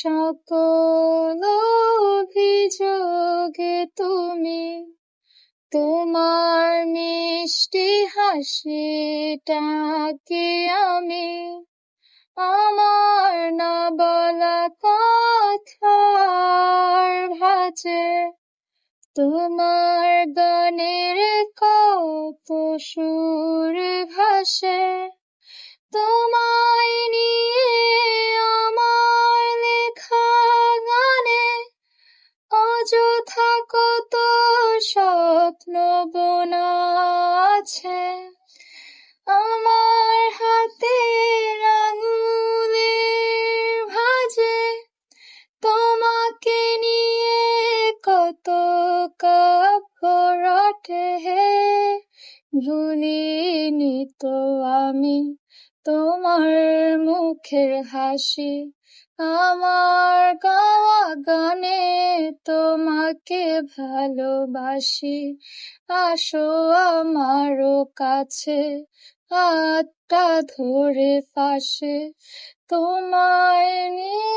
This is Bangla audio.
সকল অভিযোগে তুমি, তোমার মিষ্টি হাসিটাকে আমি আমার না বলা কথার ভাঁজে তোমার গানের কত সুর ভাসে, তোমায় নিয়ে আমার লেখা গানে অযথা কত স্বপ্ন বোনা আছে। আমার হাতের আঙুলের ভাঁজে তোমাকে নিয়ে কত কাব্য রটে, ভুলিনি তো আমি তোমার মুখের হাসি, আমার গাওয়া গানে তোমাকে ভালোবাসি। আসো আমারও কাছে, হাতটা ধরে পাশে, তোমায় নিয়ে